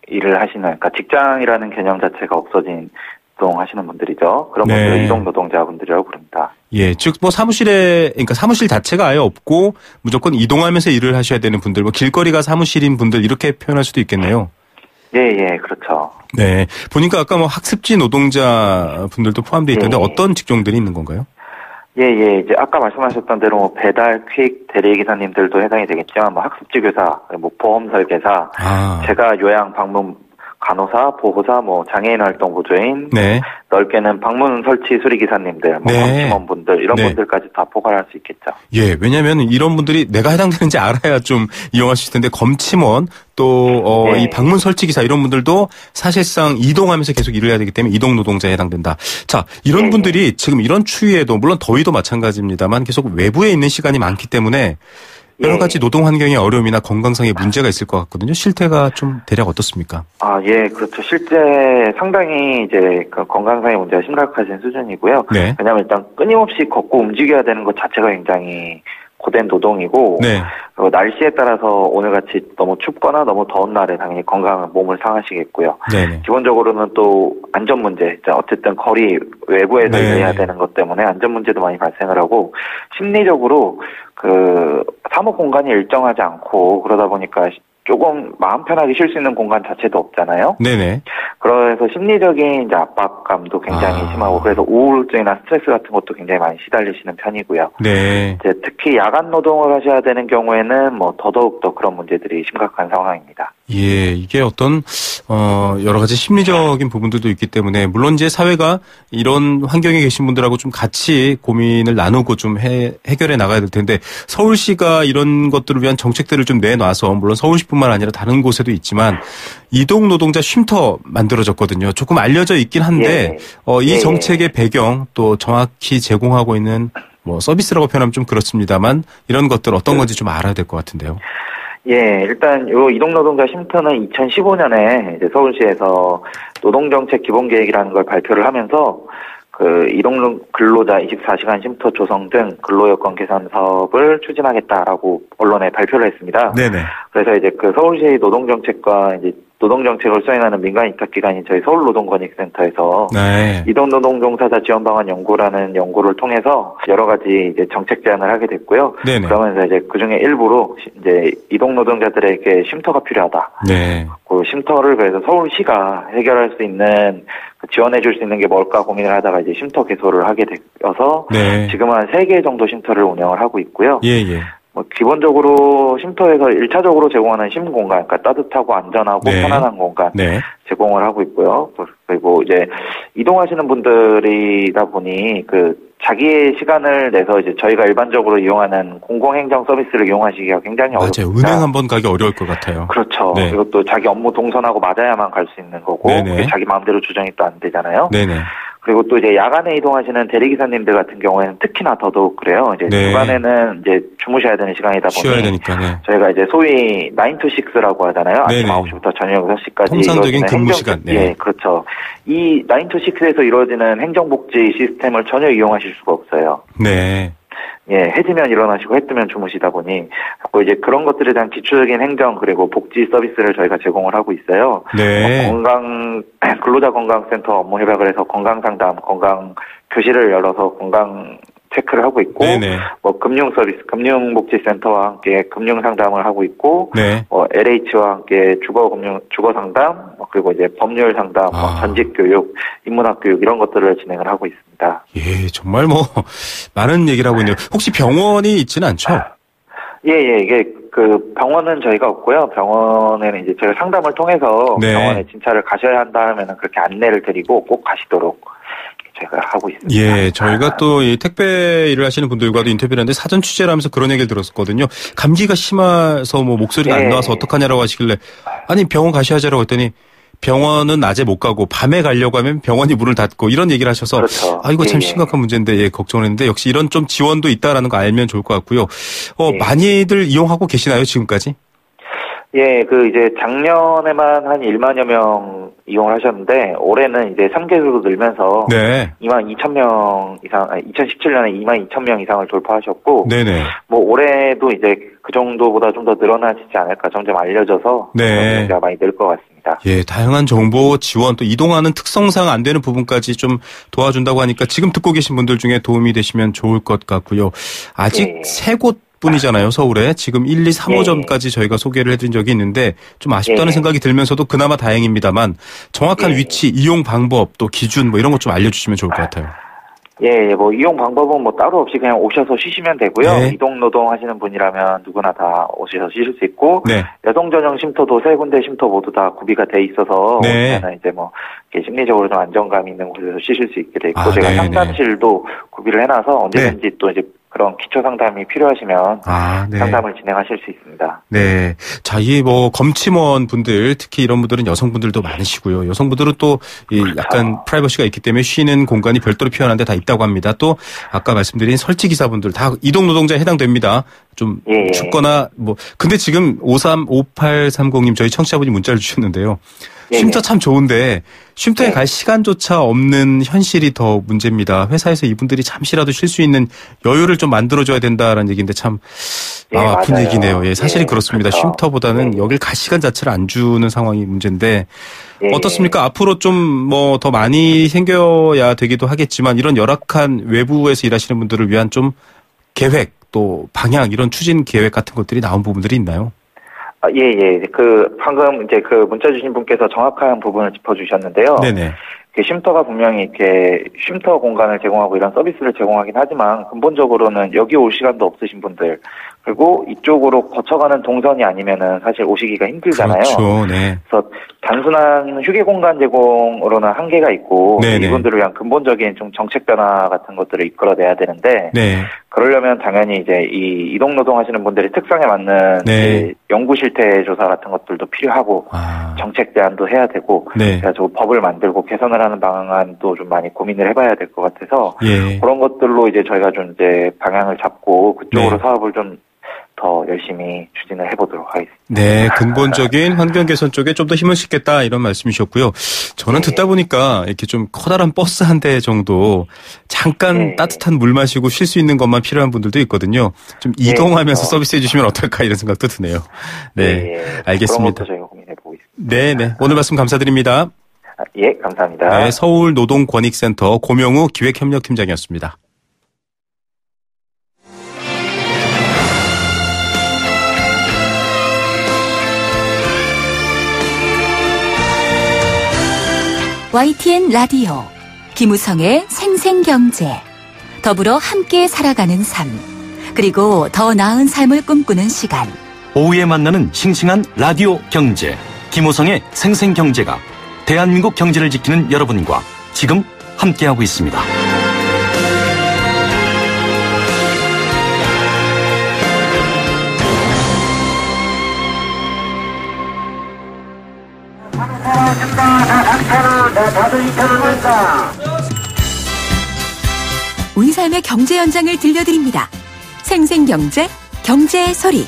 일을 하시는, 그러니까 직장이라는 개념 자체가 없어진 이동하시는 분들이죠. 그런 분들을 이동 노동자분들이라고 부릅니다. 예, 즉 뭐 사무실 자체가 아예 없고 무조건 이동하면서 일을 하셔야 되는 분들, 뭐 길거리가 사무실인 분들 이렇게 표현할 수도 있겠네요. 예, 그렇죠. 네, 보니까 아까 뭐 학습지 노동자 분들도 포함되어 있던데 어떤 직종들이 있는 건가요? 예, 이제 아까 말씀하셨던 대로 뭐 배달, 퀵, 대리기사님들도 해당이 되겠지만, 뭐 학습지 교사, 뭐 보험 설계사, 제가 요양 방문 간호사, 보호사, 뭐 장애인 활동 보조인, 넓게는 방문 설치 수리 기사님들, 뭐 검침원분들 이런 분들까지 다 포괄할 수 있겠죠. 예, 왜냐하면 이런 분들이 내가 해당되는지 알아야 좀 이용할 수 있을 텐데 검침원 또 이 방문 설치 기사 이런 분들도 사실상 이동하면서 계속 일을 해야 되기 때문에 이동 노동자에 해당된다. 자, 이런 분들이 지금 이런 추위에도 물론 더위도 마찬가지입니다만 계속 외부에 있는 시간이 많기 때문에 여러 가지 노동 환경의 어려움이나 건강상의 문제가 있을 것 같거든요. 실태가 좀 대략 어떻습니까? 예, 그렇죠. 실제 상당히 이제 그 건강상의 문제가 심각하신 수준이고요. 왜냐하면 일단 끊임없이 걷고 움직여야 되는 것 자체가 굉장히 고된 노동이고, 그리고 날씨에 따라서 오늘같이 너무 춥거나 너무 더운 날에 당연히 건강한 몸을 상하시겠고요. 기본적으로는 또 안전 문제, 어쨌든 거리 외부에서 일해야 되는 것 때문에 안전 문제도 많이 발생을 하고, 심리적으로 그 사무 공간이 일정하지 않고 그러다 보니까 조금 마음 편하게 쉴 수 있는 공간 자체도 없잖아요. 그래서 심리적인 이제 압박감도 굉장히 심하고, 그래서 우울증이나 스트레스 같은 것도 굉장히 많이 시달리시는 편이고요. 이제 특히 야간 노동을 하셔야 되는 경우에는 뭐 더더욱 더 그런 문제들이 심각한 상황입니다. 예, 이게 어떤 여러 가지 심리적인 부분들도 있기 때문에 물론 이제 사회가 이런 환경에 계신 분들하고 좀 같이 고민을 나누고 좀 해결해 나가야 될 텐데, 서울시가 이런 것들을 위한 정책들을 좀 내놔서 물론 서울시뿐만 아니라 다른 곳에도 있지만 이동 노동자 쉼터 만들어졌거든요. 조금 알려져 있긴 한데 이 정책의 배경 또 정확히 제공하고 있는 뭐 서비스라고 표현하면 좀 그렇습니다만 이런 것들 어떤 건지 좀 알아야 될 것 같은데요. 예, 일단 요 이동노동자 쉼터는 2015년에 이제 서울시에서 노동정책 기본계획이라는 걸 발표를 하면서 그 이동 근로자 24시간 쉼터 조성 등 근로여건 개선 사업을 추진하겠다라고 언론에 발표를 했습니다. 그래서 이제 그 서울시 노동정책과 이제 노동정책을 수행하는 민간 위탁기관인 저희 서울노동권익센터에서 이동노동 종사자 지원 방안 연구라는 연구를 통해서 여러 가지 이제 정책 제안을 하게 됐고요. 그러면서 이제 그 중에 일부로 이제 이동노동자들에게 쉼터가 필요하다. 그 쉼터를 그래서 서울시가 해결할 수 있는 그 지원해줄 수 있는 게 뭘까 고민을 하다가 이제 쉼터 개소를 하게 되어서 네. 지금은 한 3개 정도 쉼터를 운영을 하고 있고요. 예. 뭐 기본적으로 쉼터에서 1차적으로 제공하는 쉼 공간, 그러니까 따뜻하고 안전하고 네. 편안한 공간 네. 제공을 하고 있고요. 그리고 이제 이동하시는 분들이다 보니 자기의 시간을 내서 이제 저희가 일반적으로 이용하는 공공행정 서비스를 이용하시기가 굉장히 어렵습니다. 맞아요. 은행 한번 가기 어려울 것 같아요. 그렇죠. 네. 그리고 또 자기 업무 동선하고 맞아야만 갈 수 있는 거고 그게 자기 마음대로 조정이 또 안 되잖아요. 네네. 그리고 또 이제 야간에 이동하시는 대리기사님들 같은 경우에는 특히나 더더욱 그래요. 이제 네. 주간에는 이제 주무셔야 되는 시간이다 보니 쉬어야 되니까, 네. 저희가 이제 소위 9 to 6라고 하잖아요. 네네. 아침 9시부터 저녁 6시까지 통상적인 근무 시간. 네. 예, 그렇죠. 이 9 to 6에서 이루어지는 행정복지 시스템을 전혀 이용하실 수가 없어요. 네. 예, 해 지면 일어나시고 해 뜨면 주무시다 보니 이제 그런 것들에 대한 기초적인 행정 그리고 복지 서비스를 저희가 제공을 하고 있어요. 네. 근로자 건강센터 업무 협약을 해서 건강 상담, 건강 교실을 열어서 건강 체크를 하고 있고, 네네. 뭐 금융 서비스, 금융복지센터와 함께 금융 상담을 하고 있고, 네. LH와 함께 주거 상담, 그리고 이제 법률 상담, 전직 교육, 인문학 교육 이런 것들을 진행을 하고 있습니다. 예, 정말 뭐 많은 얘기를 하고 있네요. 혹시 병원이 있지는 않죠? 예, 이게 병원은 저희가 없고요. 병원에는 이제 저희가 상담을 통해서 네. 병원에 진찰을 가셔야 한다 하면은 그렇게 안내를 드리고 꼭 가시도록 제가 하고 있습니다. 예, 저희가 또 이 택배 일을 하시는 분들과도 인터뷰를 했는데 사전 취재를 하면서 그런 얘기를 들었었거든요. 감기가 심해서 뭐 목소리가 안 나와서 어떡하냐라고 하시길래 아니 병원 가셔야지라고 했더니 병원은 낮에 못 가고 밤에 가려고 하면 병원이 문을 닫고 이런 얘기를 하셔서 그렇죠. 이거 참 심각한 문제인데 걱정을 했는데 역시 이런 좀 지원도 있다라는 거 알면 좋을 것 같고요. 많이들 이용하고 계시나요, 지금까지? 예, 이제 작년에만 한 1만여 명 이용을 하셨는데, 올해는 이제 3개월로 늘면서, 네. 22,000명 이상, 2017년에 22,000명 이상을 돌파하셨고, 네네. 뭐 올해도 이제 그 정도보다 좀 더 늘어나지 않을까, 점점 알려져서, 네. 많이 늘 것 같습니다. 예, 다양한 정보 지원, 또 이동하는 특성상 안 되는 부분까지 좀 도와준다고 하니까 지금 듣고 계신 분들 중에 도움이 되시면 좋을 것 같고요. 아직 세 곳 뿐이잖아요, 서울에. 지금 1, 2, 3호점까지 저희가 소개를 해드린 적이 있는데 좀 아쉽다는 생각이 들면서도 그나마 다행입니다만 정확한 위치, 이용 방법, 또 기준 뭐 이런 것 좀 알려주시면 좋을 것 같아요. 예, 뭐 이용 방법은 뭐 따로 없이 그냥 오셔서 쉬시면 되고요. 네. 이동 노동 하시는 분이라면 누구나 다 오셔서 쉬실 수 있고, 네. 여성 전용 쉼터도 3군데 쉼터 모두 다 구비가 돼 있어서 네. 오시면 이제 뭐 심리적으로 좀 안정감 있는 곳에서 쉬실 수 있게 돼 있고, 제가 상담실도 구비를 해놔서 언제든지 또 이제 그런 기초 상담이 필요하시면 네. 상담을 진행하실 수 있습니다. 네. 자, 이 뭐 검침원 분들, 특히 이런 분들은 여성분들도 많으시고요. 여성분들은 또 약간 프라이버시가 있기 때문에 쉬는 공간이 별도로 표현한 데 다 있다고 합니다. 또 아까 말씀드린 설치 기사분들 다 이동 노동자에 해당됩니다. 좀 춥거나 뭐 근데 지금 5830님 저희 청취자분이 문자를 주셨는데요. 쉼터 참 좋은데 쉼터에 갈 시간조차 없는 현실이 더 문제입니다. 회사에서 이분들이 잠시라도 쉴 수 있는 여유를 좀 만들어줘야 된다라는 얘기인데 참 마음 아픈 맞아요. 얘기네요. 예, 사실이 그렇습니다. 그렇죠. 쉼터보다는 여길 갈 시간 자체를 안 주는 상황이 문제인데 어떻습니까? 앞으로 좀 뭐 더 많이 생겨야 되기도 하겠지만 이런 열악한 외부에서 일하시는 분들을 위한 좀 계획 또 방향 이런 추진 계획 같은 것들이 나온 부분들이 있나요? 예. 방금 이제 문자 주신 분께서 정확한 부분을 짚어주셨는데요. 네네. 쉼터가 분명히 이렇게 쉼터 공간을 제공하고 이런 서비스를 제공하긴 하지만 근본적으로는 여기 올 시간도 없으신 분들 그리고 이쪽으로 거쳐가는 동선이 아니면은 사실 오시기가 힘들잖아요. 그렇죠. 네. 그래서 단순한 휴게 공간 제공으로는 한계가 있고 네네. 이분들을 위한 근본적인 좀 정책 변화 같은 것들을 이끌어내야 되는데 네. 그러려면 당연히 이제 이 이동 노동하시는 분들의 특성에 맞는 네. 연구 실태 조사 같은 것들도 필요하고 정책 대안도 해야 되고 그래서 법을 만들고 개선을 하는 방안도 좀 많이 고민을 해봐야 될 것 같아서 그런 것들로 이제 저희가 좀 이제 방향을 잡고 그쪽으로 사업을 좀 더 열심히 추진을 해보도록 하겠습니다. 네, 근본적인 환경 개선 쪽에 좀 더 힘을 싣겠다 이런 말씀이셨고요. 저는 듣다 보니까 이렇게 좀 커다란 버스 한 대 정도 잠깐 따뜻한 물 마시고 쉴 수 있는 것만 필요한 분들도 있거든요. 좀 이동하면서 서비스해 주시면 어떨까 이런 생각도 드네요. 네, 알겠습니다. 그런 것도 저희가 고민해보고 있습니다. 네, 오늘 말씀 감사드립니다. 예, 감사합니다. 네, 서울노동권익센터 고명우 기획협력팀장이었습니다. YTN 라디오 김우성의 생생경제 더불어 함께 살아가는 삶 그리고 더 나은 삶을 꿈꾸는 시간 오후에 만나는 싱싱한 라디오 경제 김우성의 생생경제가 대한민국 경제를 지키는 여러분과 지금 함께하고 있습니다. 우리 삶의 경제 현장을 들려드립니다. 생생경제, 경제의 소리.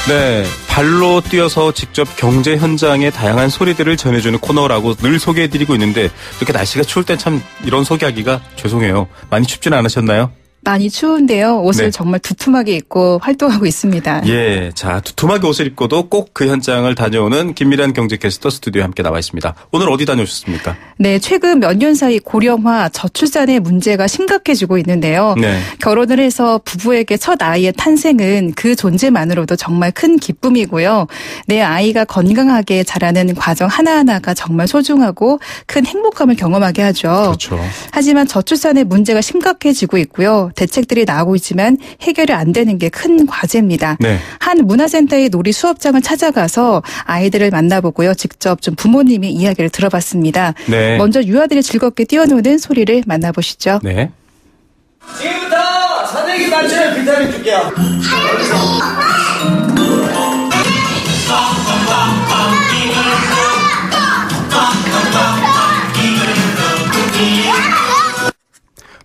네, 발로 뛰어서 직접 경제 현장의 다양한 소리들을 전해주는 코너라고 늘 소개해드리고 있는데 이렇게 날씨가 추울 땐 참 이런 소개하기가 죄송해요. 많이 춥지는 않으셨나요? 많이 추운데요. 옷을 네. 정말 두툼하게 입고 활동하고 있습니다. 예, 자 두툼하게 옷을 입고도 꼭 그 현장을 다녀오는 김미란 경제캐스터 스튜디오에 함께 나와 있습니다. 오늘 어디 다녀오셨습니까? 네, 최근 몇 년 사이 고령화, 저출산의 문제가 심각해지고 있는데요. 네. 결혼을 해서 부부에게 첫 아이의 탄생은 그 존재만으로도 정말 큰 기쁨이고요. 내 아이가 건강하게 자라는 과정 하나하나가 정말 소중하고 큰 행복감을 경험하게 하죠. 그렇죠. 하지만 저출산의 문제가 심각해지고 있고요. 대책들이 나오고 있지만 해결이 안 되는 게 큰 과제입니다. 네. 한 문화센터의 놀이 수업장을 찾아가서 아이들을 만나보고요. 직접 좀 부모님의 이야기를 들어봤습니다. 네. 먼저 유아들이 즐겁게 뛰어노는 소리를 만나보시죠. 네. 지금부터 선생님 맞추는 비타민 줄게요.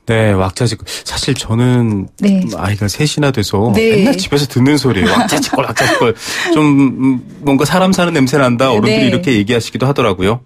네, 왁자지껄. 사실 저는 네. 아이가 셋이나 돼서 네. 맨날 집에서 듣는 소리예요. 왁자지껄, 왁자지껄. 좀 뭔가 사람 사는 냄새 난다. 어른들이 네. 이렇게 얘기하시기도 하더라고요.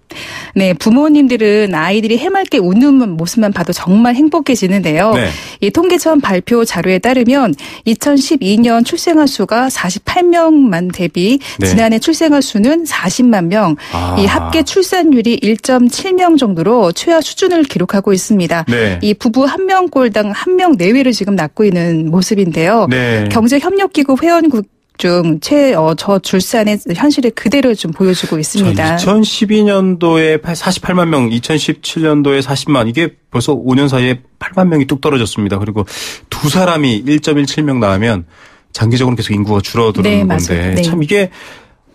네, 부모님들은 아이들이 해맑게 웃는 모습만 봐도 정말 행복해지는데요. 네. 이 통계청 발표 자료에 따르면 2012년 출생아 수가 48명만 대비 네. 지난해 출생아 수는 40만 명. 아. 이 합계 출산율이 1.7명 정도로 최하 수준을 기록하고 있습니다. 네. 이 부부 한 명꼴당 한 명 내외를 지금 낳고 있는 모습인데요. 네. 경제협력기구 회원국 중 저출산의 현실을 그대로 좀 보여주고 있습니다. 2012년도에 48만 명, 2017년도에 40만. 이게 벌써 5년 사이에 8만 명이 뚝 떨어졌습니다. 그리고 두 사람이 1.17명 낳으면 장기적으로 계속 인구가 줄어드는 네, 건데 맞아요. 네. 참 이게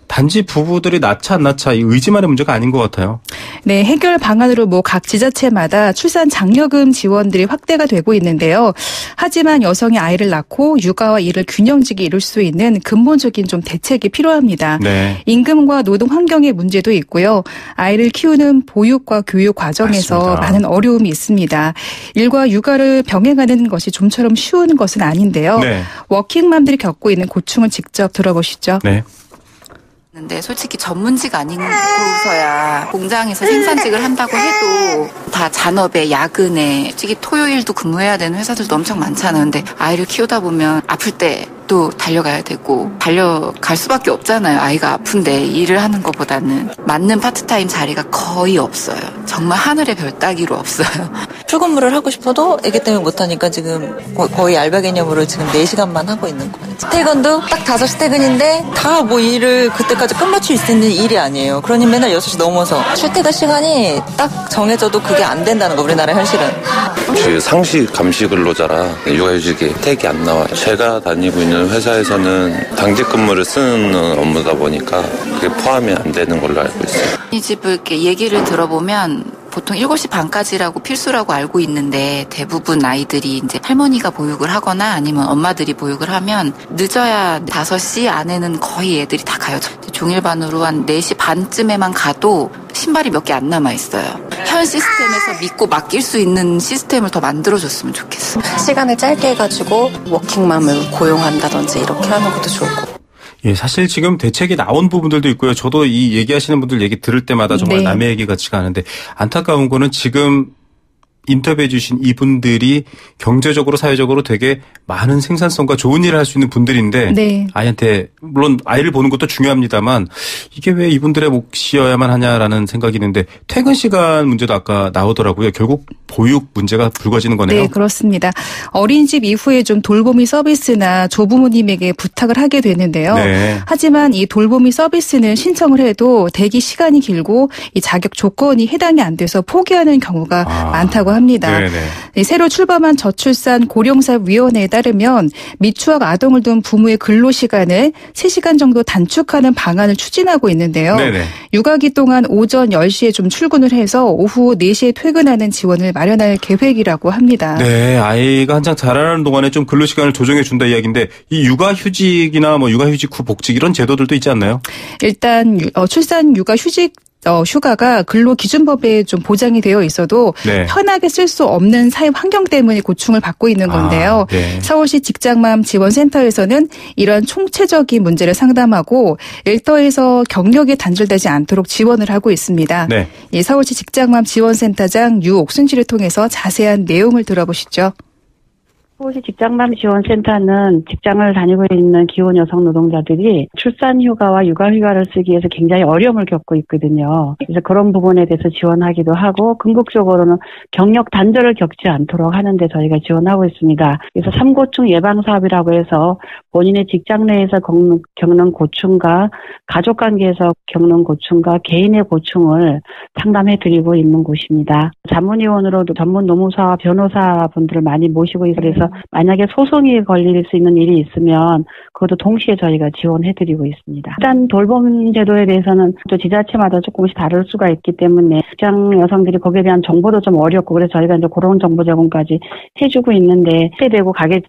단지 부부들이 낳자 안 낳자 이 의지만의 문제가 아닌 것 같아요. 네, 해결 방안으로 각 지자체마다 출산 장려금 지원들이 확대가 되고 있는데요. 하지만 여성이 아이를 낳고 육아와 일을 균형지게 이룰 수 있는 근본적인 좀 대책이 필요합니다. 네. 임금과 노동 환경의 문제도 있고요. 아이를 키우는 보육과 교육 과정에서 맞습니다. 많은 어려움이 있습니다. 일과 육아를 병행하는 것이 좀처럼 쉬운 것은 아닌데요. 네. 워킹맘들이 겪고 있는 고충을 직접 들어보시죠. 네. 근데 솔직히 전문직 아니고서야 공장에서 생산직을 한다고 해도 다 잔업에 야근에 솔직히 토요일도 근무해야 되는 회사들도 엄청 많잖아요. 근데 아이를 키우다 보면 아플 때 또 달려가야 되고 달려갈 수밖에 없잖아요. 아이가 아픈데 일을 하는 것보다는 맞는 파트타임 자리가 거의 없어요. 정말 하늘의 별 따기로 없어요. 출근물을 하고 싶어도 애기 때문에 못하니까 지금 거의 알바 개념으로 지금 4시간만 하고 있는 거예요. 퇴근도 딱 5시 퇴근인데 다 뭐 일을 그때까지 끝마칠 수 있는 일이 아니에요. 그러니 맨날 6시 넘어서 출퇴근 시간이 딱 정해져도 그게 안 된다는 거 우리나라 현실은. 저희 상시 감시 근로자라 육아휴직이 택이 안 나와요. 제가 다니고 있는 회사에서는 당직 근무를 쓰는 업무다 보니까 그게 포함이 안 되는 걸로 알고 있어요. 이 집을 이렇게 얘기를 들어보면 보통 7시 반까지라고 필수라고 알고 있는데 대부분 아이들이 이제 할머니가 보육을 하거나 아니면 엄마들이 보육을 하면 늦어야 5시 안에는 거의 애들이 다 가요. 종일반으로 한 4시 반쯤에만 가도 신발이 몇 개 안 남아있어요. 현 시스템에서 믿고 맡길 수 있는 시스템을 더 만들어줬으면 좋겠어요. 시간을 짧게 해가지고 워킹맘을 고용한다든지 이렇게 하는 것도 좋을 것 같아요. 예, 사실 지금 대책이 나온 부분들도 있고요. 저도 이 얘기하시는 분들 얘기 들을 때마다 정말 네. 남의 얘기 같지가 않은데 안타까운 거는 지금 인터뷰해 주신 이분들이 경제적으로 사회적으로 되게 많은 생산성과 좋은 일을 할 수 있는 분들인데 네. 아이한테 물론 아이를 보는 것도 중요합니다만 이게 왜 이분들의 몫이어야만 하냐라는 생각이 있는데 퇴근 시간 문제도 아까 나오더라고요. 결국 보육 문제가 불거지는 거네요. 네, 그렇습니다. 어린이집 이후에 좀 돌보미 서비스나 조부모님에게 부탁을 하게 되는데요. 네. 하지만 이 돌보미 서비스는 신청을 해도 대기 시간이 길고 이 자격 조건이 해당이 안 돼서 포기하는 경우가 많다고 합니다. 네네. 새로 출범한 저출산 고령사업위원회에 따르면 미취학 아동을 둔 부모의 근로시간을 3시간 정도 단축하는 방안을 추진하고 있는데요. 네네. 육아기 동안 오전 10시에 좀 출근을 해서 오후 4시에 퇴근하는 지원을 마련할 계획이라고 합니다. 네, 아이가 한창 자라는 동안에 좀 근로시간을 조정해 준다 이야기인데 이 육아휴직이나 뭐 육아휴직 후 복직 이런 제도들도 있지 않나요? 일단 출산 육아휴직 휴가가 근로기준법에 좀 보장이 되어 있어도 네. 편하게 쓸 수 없는 사회 환경 때문에 고충을 받고 있는 건데요. 네. 서울시 직장맘 지원센터에서는 이런 총체적인 문제를 상담하고 일터에서 경력이 단절되지 않도록 지원을 하고 있습니다. 네. 이 서울시 직장맘 지원센터장 유옥순 씨를 통해서 자세한 내용을 들어보시죠. 서울시 직장맘 지원센터는 직장을 다니고 있는 기혼 여성 노동자들이 출산 휴가와 육아 휴가를 쓰기 위해서 굉장히 어려움을 겪고 있거든요. 그래서 그런 부분에 대해서 지원하기도 하고 궁극적으로는 경력 단절을 겪지 않도록 하는데 저희가 지원하고 있습니다. 그래서 3고충 예방 사업이라고 해서 본인의 직장 내에서 겪는 고충과 가족관계에서 겪는 고충과 개인의 고충을 상담해드리고 있는 곳입니다. 자문위원으로도 전문 노무사와 변호사분들을 많이 모시고 있어서 그래서 만약에 소송이 걸릴 수 있는 일이 있으면 그것도 동시에 저희가 지원해드리고 있습니다. 일단 돌봄 제도에 대해서는 또 지자체마다 조금씩 다를 수가 있기 때문에 직장 여성들이 거기에 대한 정보도 좀 어렵고 그래서 저희가 이제 그런 정보 제공까지 해주고 있는데 세대고 가게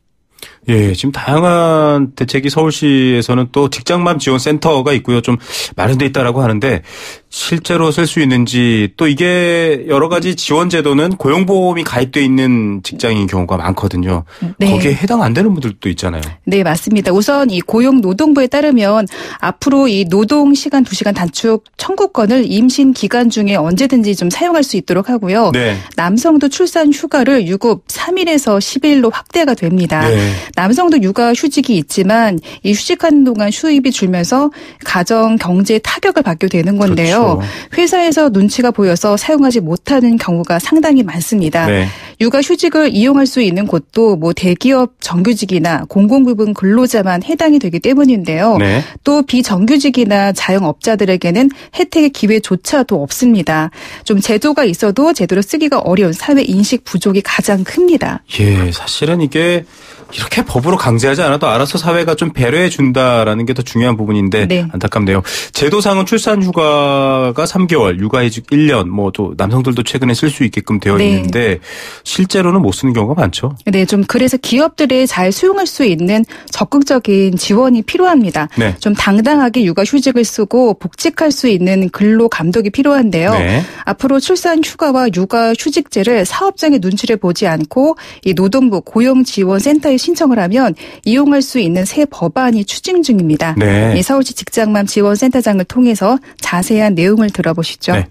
예, 지금 다양한 대책이 서울시에서는 또 직장맘 지원센터가 있고요. 좀 마련돼 있다라고 하는데 실제로 쓸 수 있는지 또 이게 여러 가지 지원 제도는 고용보험이 가입돼 있는 직장인 경우가 많거든요. 네. 거기에 해당 안 되는 분들도 있잖아요. 네, 맞습니다. 우선 이 고용노동부에 따르면 앞으로 이 노동시간 2시간 단축 청구권을 임신 기간 중에 언제든지 좀 사용할 수 있도록 하고요. 네. 남성도 출산 휴가를 유급 3일에서 10일로 확대가 됩니다. 네. 남성도 육아 휴직이 있지만 이 휴직하는 동안 수입이 줄면서 가정 경제에 타격을 받게 되는 건데요. 그렇죠. 회사에서 눈치가 보여서 사용하지 못하는 경우가 상당히 많습니다. 네. 육아 휴직을 이용할 수 있는 곳도 뭐 대기업 정규직이나 공공부문 근로자만 해당이 되기 때문인데요. 네. 또 비정규직이나 자영업자들에게는 혜택의 기회조차도 없습니다. 좀 제도가 있어도 제대로 쓰기가 어려운 사회 인식 부족이 가장 큽니다. 예, 사실은 이게 이렇게 법으로 강제하지 않아도 알아서 사회가 좀 배려해 준다라는 게 더 중요한 부분인데 네. 안타깝네요. 제도상은 출산 휴가가 3개월, 육아휴직 1년, 뭐 또 남성들도 최근에 쓸 수 있게끔 되어 네. 있는데 실제로는 못 쓰는 경우가 많죠. 네, 좀 그래서 기업들이 잘 수용할 수 있는 적극적인 지원이 필요합니다. 네. 좀 당당하게 육아휴직을 쓰고 복직할 수 있는 근로 감독이 필요한데요. 네. 앞으로 출산 휴가와 육아휴직제를 사업장의 눈치를 보지 않고 이 노동부 고용지원센터에 신청을 하면 이용할 수 있는 새 법안이 추진 중입니다. 네. 이 서울시 직장맘 지원센터장을 통해서 자세한 내용을 들어보시죠. 네.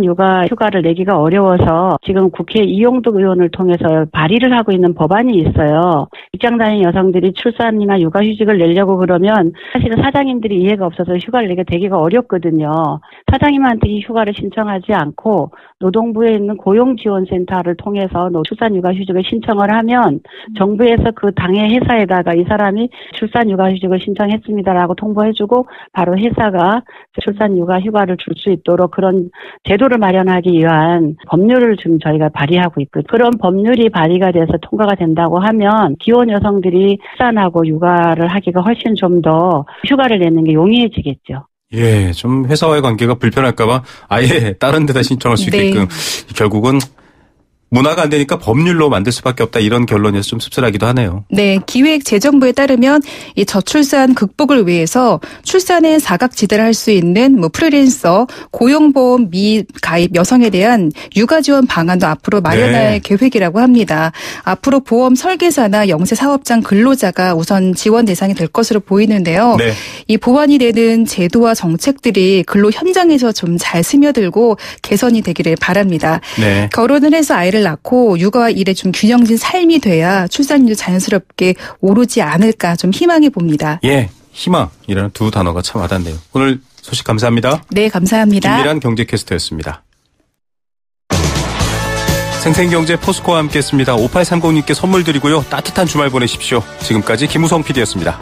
육아 휴가를 내기가 어려워서 지금 국회 이용득 의원을 통해서 발의를 하고 있는 법안이 있어요. 직장 다니는 여성들이 출산이나 육아휴직을 내려고 그러면 사실은 사장님들이 이해가 없어서 휴가를 내게 되기가 어렵거든요. 사장님한테 이 휴가를 신청하지 않고 노동부에 있는 고용지원센터를 통해서 출산 육아휴직을 신청을 하면 정부에서 그 당해 회사에다가 이 사람이 출산 육아휴직을 신청했습니다라고 통보해주고 바로 회사가 출산 육아휴가를 줄 수 있도록 그런 제도를 마련하기 위한 법률을 지금 저희가 발의하고 있고 그런 법률이 발의가 돼서 통과가 된다고 하면 기혼 여성들이 출산하고 육아를 하기가 훨씬 좀 더 휴가를 내는 게 용이해지겠죠. 예, 좀 회사와의 관계가 불편할까 봐 아예 다른 데다 신청할 수 있게끔 네. 결국은 문화가 안 되니까 법률로 만들 수밖에 없다 이런 결론이어서 좀 씁쓸하기도 하네요. 네, 기획재정부에 따르면 이 저출산 극복을 위해서 출산의 사각지대를 할 수 있는 프리랜서, 고용보험 미가입 여성에 대한 육아 지원 방안도 앞으로 마련할 계획이라고 합니다. 앞으로 보험 설계사나 영세 사업장 근로자가 우선 지원 대상이 될 것으로 보이는데요. 이 보완이 되는 제도와 정책들이 근로 현장에서 좀 잘 스며들고 개선이 되기를 바랍니다. 결혼을 해서 아이를 낳고 육아와 일에 좀 균형진 삶이 돼야 출산율도 자연스럽게 오르지 않을까 좀 희망해 봅니다. 예, 희망이라는 두 단어가 참 와닿네요. 오늘 소식 감사합니다. 네, 감사합니다. 김미란 경제캐스터였습니다. 생생경제 포스코와 함께했습니다. 5830님께 선물 드리고요. 따뜻한 주말 보내십시오. 지금까지 김우성 PD였습니다.